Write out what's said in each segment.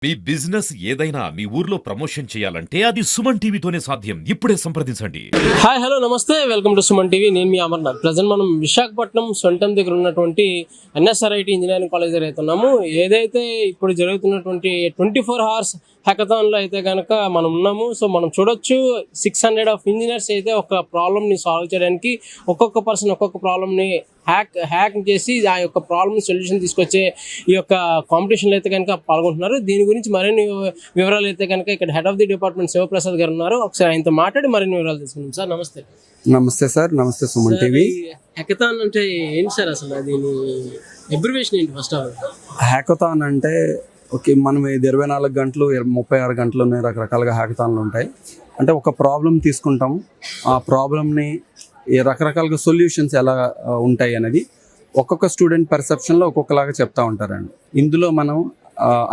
మీ business ఏదైనా మీ ఊర్లో promotion చేయాలంటే అది సుమన్ టీవీతోనే సాధ్యం. ఇప్పుడే సంప్రదించండి. హాయ్ హలో నమస్తే, వెల్కమ్ టు సుమన్ టీవీ. నేను మీ అమర్నాథ్. ప్రజెంట్ మనం విశాఖపట్నం సొంతం దగ్గర ఉన్నటువంటి ఎన్ఎస్ఆర్ఐటి ఇంజనీరింగ్ కాలేజ్ దగ్గర అయితే ఉన్నాము. ఏదైతే ఇప్పుడు జరుగుతున్నటువంటి 24 hours హ్యాకథాన్లో అయితే కనుక మనం ఉన్నాము. సో మనం చూడొచ్చు 600 ఆఫ్ ఇంజనీర్స్ అయితే ఒక ప్రాబ్లమ్ని సాల్వ్ చేయడానికి ఒక్కొక్క పర్సన్ ఒక్కొక్క ప్రాబ్లమ్ని హ్యాక్ చేసి ఆ యొక్క ప్రాబ్లమ్ సొల్యూషన్ తీసుకొచ్చే ఈ యొక్క కాంపిటీషన్లో అయితే కనుక పాల్గొంటున్నారు. దీని గురించి మరిన్ని వివరాలు అయితే కనుక ఇక్కడ head of the department Shivaprasad గారు ఉన్నారు. ఒకసారి ఆయనతో మాట్లాడి మరిన్ని వివరాలు తీసుకుందాం. సార్ నమస్తే. నమస్తే సార్. నమస్తే సుమన్ టీవీ. హ్యాకథాన్ అంటే ఏంటి సార్? అసలు దీని అబ్రివేషన్ ఏంటి? ఫస్ట్ ఆఫ్ ఆల్ హ్యాకథాన్ అంటే ఓకే, మనం 24 గంటలు 36 గంటలు రకరకాలుగా హ్యాకథాన్లు ఉంటాయి. అంటే ఒక ప్రాబ్లం తీసుకుంటాము, ఆ ప్రాబ్లమ్ని రకరకాలుగా సొల్యూషన్స్ ఎలా ఉంటాయి అనేది ఒక్కొక్క స్టూడెంట్ పర్సెప్షన్లో ఒక్కొక్కలాగా చెప్తా ఉంటారండి. ఇందులో మనం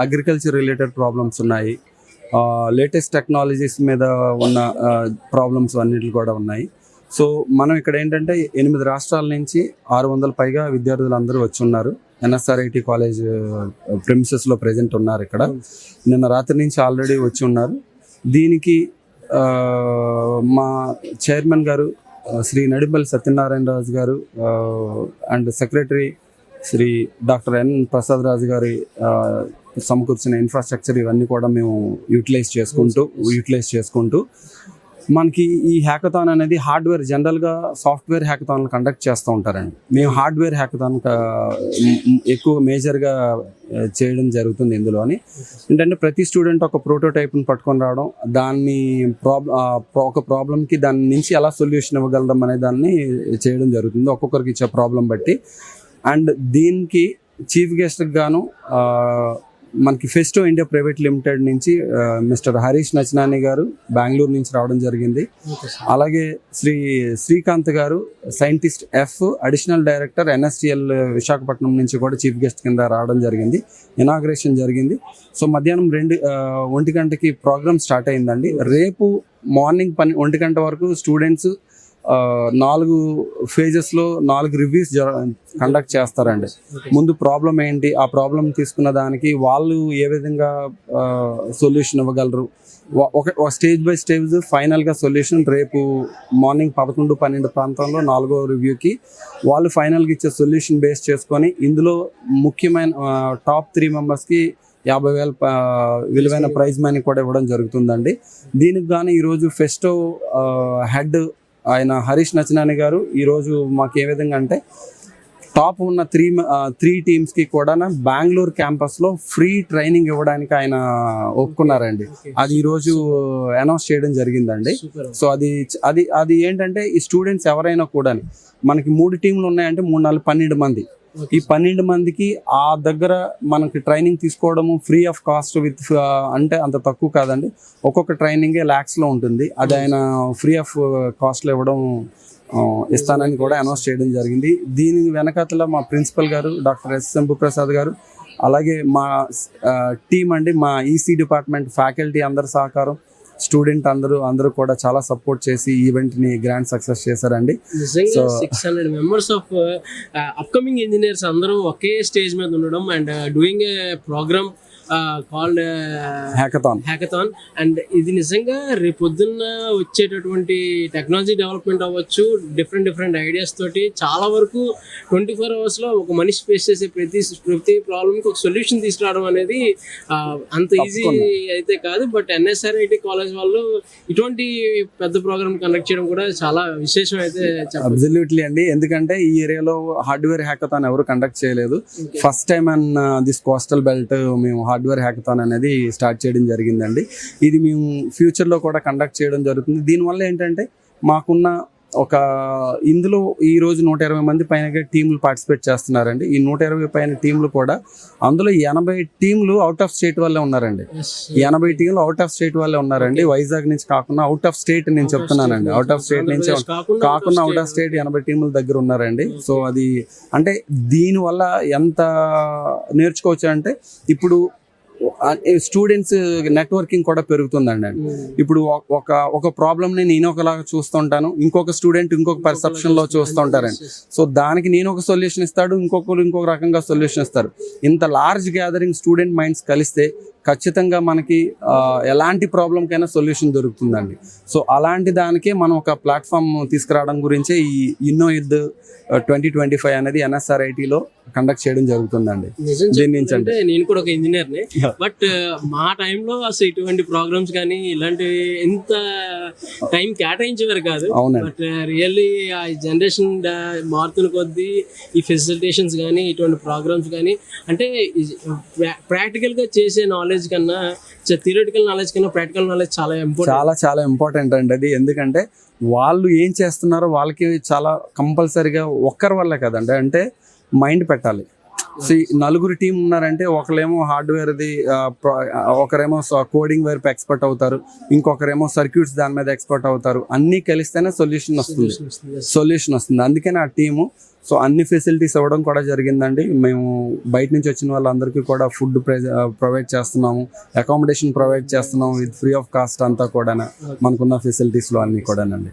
అగ్రికల్చర్ రిలేటెడ్ ప్రాబ్లమ్స్ ఉన్నాయి, లేటెస్ట్ టెక్నాలజీస్ మీద ఉన్న ప్రాబ్లమ్స్ అన్నిటిలు కూడా ఉన్నాయి. సో మనం ఇక్కడ ఏంటంటే 8 రాష్ట్రాల నుంచి 600 పైగా విద్యార్థులు అందరూ వచ్చి ఉన్నారు. ఎన్ఎస్ఆర్ఐటి కాలేజ్ ప్రిమిసెస్లో ప్రజెంట్ ఉన్నారు. ఇక్కడ నిన్న రాత్రి నుంచి ఆల్రెడీ వచ్చి ఉన్నారు. దీనికి మా చైర్మన్ గారు శ్రీ నడిపల్లి సత్యనారాయణ రాజు గారు and secretary Shri doctor N Prasad Raju గారి సమకూర్చిన ఇన్ఫ్రాస్ట్రక్చర్ ఇవన్నీ కూడా మేము యూటిలైజ్ చేసుకుంటూ మనకి ఈ హ్యాకథాన్ అనేది హార్డ్వేర్, జనరల్గా సాఫ్ట్వేర్ హ్యాకథాన్లు కండక్ట్ చేస్తూ ఉంటారండి. మేము హార్డ్వేర్ హ్యాకథాన్ ఎక్కువ మేజర్గా చేయడం జరుగుతుంది. ఇందులోని ఏంటంటే ప్రతి స్టూడెంట్ ఒక ప్రోటోటైప్ని పట్టుకొని రావడం, దాన్ని ఒక ప్రాబ్లంకి దాని నుంచి ఎలా సొల్యూషన్ ఇవ్వగలడం అనే దాన్ని చేయడం జరుగుతుంది ఒక్కొక్కరికి ఇచ్చే ప్రాబ్లం బట్టి. అండ్ దీనికి చీఫ్ గెస్ట్కి గాను మనకి ఫెస్టో ఇండియా ప్రైవేట్ లిమిటెడ్ నుంచి మిస్టర్ హరీష్ నచనాని గారు బెంగళూరు నుంచి రావడం జరిగింది. అలాగే శ్రీకాంత్ గారు scientist F additional director NSTL Visakhapatnam నుంచి కూడా చీఫ్ గెస్ట్ కింద రావడం జరిగింది. ఇనాగ్రేషన్ జరిగింది. సో మధ్యాహ్నం 1 గంటకి ప్రోగ్రామ్ స్టార్ట్ అయిందండి. రేపు మార్నింగ్ 1 గంట వరకు స్టూడెంట్స్ 4 ఫేజెస్లో 4 రివ్యూస్ కండక్ట్ చేస్తారండి. ముందు ప్రాబ్లం ఏంటి, ఆ ప్రాబ్లం తీసుకున్న దానికి వాళ్ళు ఏ విధంగా సొల్యూషన్ ఇవ్వగలరు, ఒక స్టేజ్ బై స్టేజ్ ఫైనల్గా సొల్యూషన్ రేపు మార్నింగ్ 11-12 ప్రాంతంలో 4వ రివ్యూకి వాళ్ళు ఫైనల్గా ఇచ్చే సొల్యూషన్ బేస్ చేసుకొని ఇందులో ముఖ్యమైన టాప్ 3 మెంబర్స్కి 50,000 విలువైన ప్రైజ్ మనీ కూడా ఇవ్వడం జరుగుతుందండి. దీనికి గాను ఈరోజు ఫెస్టో హెడ్ ఆయన హరీష్ నచనాని గారు ఈరోజు మాకు ఏ విధంగా అంటే టాప్ ఉన్న 3 టీమ్స్కి కూడా బెంగళూరు క్యాంపస్లో ఫ్రీ ట్రైనింగ్ ఇవ్వడానికి ఆయన ఒప్పుకున్నారండి. అది ఈరోజు అనౌన్స్ చేయడం జరిగిందండి. సో అది ఏంటంటే ఈ స్టూడెంట్స్ ఎవరైనా కూడా మనకి 3 టీంలు ఉన్నాయంటే 3 4 12 మంది, ఈ 12 మందికి ఆ దగ్గర మనకి ట్రైనింగ్ తీసుకోవడము ఫ్రీ ఆఫ్ కాస్ట్ విత్ అంటే అంత తక్కువ కాదండి. ఒక్కొక్క ట్రైనింగే lakhsలో ఉంటుంది. అది ఆయన ఫ్రీ ఆఫ్ కాస్ట్లో ఇవ్వడం ఇస్తానని కూడా అనౌన్స్ చేయడం జరిగింది. దీని వెనకాతల మా ప్రిన్సిపల్ గారు డాక్టర్ ఎస్ శంభుప్రసాద్ గారు, అలాగే మా టీం అండి, మా ఈసీ డిపార్ట్మెంట్ ఫ్యాకల్టీ అందరి సహకారం, స్టూడెంట్ అందరూ కూడా చాలా సపోర్ట్ చేసి ఈవెంట్ ని గ్రాండ్ సక్సెస్ చేశారండి. నిజంగా 600 మెంబర్స్ ఆఫ్ అప్కమింగ్ ఇంజనీర్స్ అందరూ ఒకే స్టేజ్ మీద ఉండడం and doing a program called hackathon. And ఇది నిజంగా రేపొద్దున్న వచ్చేటటువంటి టెక్నాలజీ డెవలప్మెంట్ అవ్వచ్చు, డిఫరెంట్ ఐడియాస్ తోటి చాలా వరకు 24 hours ఒక మనిషి ఫేస్ చేసే ప్రతి ప్రాబ్లమ్కి ఒక సొల్యూషన్ తీసుకురావడం అనేది అంత ఈజీ అయితే కాదు. బట్ ఎన్ఎస్ఆర్ఐటి కాలేజ్ వాళ్ళు ఇటువంటి పెద్ద ప్రోగ్రామ్ కండక్ట్ చేయడం కూడా చాలా విశేషం అయితే అబ్సల్యూట్లీ అండి. ఎందుకంటే ఈ ఏరియాలో హార్డ్వేర్ హ్యాకథాన్ ఎవరు కండక్ట్ చేయలేదు. First time and this coastal belt మేము హార్డ్వేర్ హ్యాకథాన్ అనేది స్టార్ట్ చేయడం జరిగిందండి. ఇది మేము ఫ్యూచర్లో కూడా కండక్ట్ చేయడం జరుగుతుంది. దీనివల్ల ఏంటంటే మాకున్న ఇందులో ఈరోజు 120 మంది పైన టీంలు పార్టిసిపేట్ చేస్తున్నారండి. ఈ 120 పైన టీంలు కూడా అందులో 80 టీంలు అవుట్ ఆఫ్ స్టేట్ వాళ్ళే ఉన్నారండి. 80 టీంలు అవుట్ ఆఫ్ స్టేట్ వాళ్ళే ఉన్నారండి. వైజాగ్ నుంచి కాకుండా అవుట్ ఆఫ్ స్టేట్ నేను చెప్తున్నానండి. అవుట్ ఆఫ్ స్టేట్ నుంచి కాకుండా అవుట్ ఆఫ్ స్టేట్ 80 టీంల దగ్గర ఉన్నారండి. సో అది అంటే దీనివల్ల ఎంత నేర్చుకోవచ్చు అంటే ఇప్పుడు స్టూడెంట్స్ నెట్వర్కింగ్ కూడా పెరుగుతుందండి. ఇప్పుడు ఒక ప్రాబ్లమ్ని నేను ఒకలాగా చూస్తుంటాను, ఇంకొక స్టూడెంట్ ఇంకొక పర్సెప్షన్లో చూస్తుంటారండి. సో దానికి నేను ఒక సొల్యూషన్ ఇస్తాడు, ఇంకొకరు ఇంకొక రకంగా సొల్యూషన్ ఇస్తారు. ఇంత లార్జ్ గ్యాదరింగ్ స్టూడెంట్ మైండ్స్ కలిస్తే ఖచ్చితంగా మనకి ఎలాంటి ప్రాబ్లంకైనా సొల్యూషన్ దొరుకుతుందండి. సో అలాంటి దానికే మనం ఒక ప్లాట్ఫామ్ తీసుకురావడం గురించే ఈ ఇన్నోయిద్ 2025 అనేది NSRITలో కండక్ట్ చేయడం జరుగుతుందండి. దీని నుంచి అంటే నేను కూడా ఒక ఇంజనీర్ని, బట్ మా టైంలో అసలు ఇటువంటి ప్రోగ్రామ్స్ కానీ ఇలాంటివి ఎంత టైం కేటాయించేవారు కాదు. బట్ రియల్లీ ఆ జనరేషన్ మారుతున్న కొద్దీ ఈ ఫెసిలిటేషన్స్ కానీ ఇటువంటి ప్రోగ్రామ్స్ కానీ అంటే ప్రాక్టికల్గా చేసే నాలెడ్జ్ కన్నా థియరిటికల్ నాలెడ్జ్ కన్నా ప్రాక్టికల్ నాలెడ్జ్ చాలా ఇంపార్టెంట్, చాలా ఇంపార్టెంట్ అండి అది. ఎందుకంటే వాళ్ళు ఏం చేస్తున్నారో వాళ్ళకి చాలా కంపల్సరీగా ఒక్కరి వల్లే కదండి, అంటే మైండ్ పెట్టాలి. నలుగురు టీం ఉన్నారంటే ఒకరేమో హార్డ్వేర్ది, ఒకరేమో కోడింగ్ వైపు ఎక్స్పర్ట్ అవుతారు, ఇంకొకరేమో సర్క్యూట్స్ దాని మీద ఎక్స్పర్ట్ అవుతారు. అన్నీ కలిస్తేనే సొల్యూషన్ వస్తుంది. అందుకని ఆ టీము సో అన్ని ఫెసిలిటీస్ ఇవ్వడం కూడా జరిగిందండి. మేము బయట నుంచి వచ్చిన వాళ్ళందరికీ కూడా ఫుడ్ ప్రొవైడ్ చేస్తున్నాము, అకామిడేషన్ ప్రొవైడ్ చేస్తున్నాము విత్ ఫ్రీ ఆఫ్ కాస్ట్ అంతా కూడా మనకున్న ఫెసిలిటీస్లో అన్ని కూడానండి.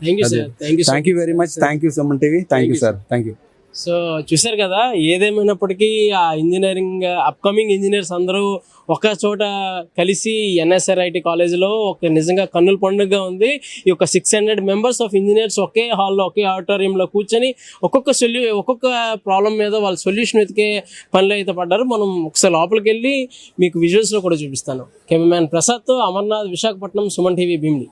Thank you very much. Thank you Suman TV. Thank you sir. Thank you. So చూసారు కదా, ఏదేమైనప్పటికీ ఆ ఇంజనీరింగ్ అప్కమింగ్ ఇంజనీర్స్ అందరూ ఒక చోట కలిసి NSRIT కాలేజీలో ఒక నిజంగా కన్నుల పండుగగా ఉంది. ఈ యొక్క 600 మెంబర్స్ ఆఫ్ ఇంజనీర్స్ ఒకే హాల్లో ఒకే ఆడిటోరియంలో కూర్చొని ఒక్కొక్క ప్రాబ్లం మీద వాళ్ళు సొల్యూషన్ వెతికే పనులు అయితే పడ్డారు. మనం ఒకసారి లోపలికి వెళ్ళి మీకు విజువల్స్లో కూడా చూపిస్తాను. కెమెరామ్యాన్ ప్రసాద్తో అమర్నాథ్, విశాఖపట్నం, సుమన్ టీవీ, భీమిలి.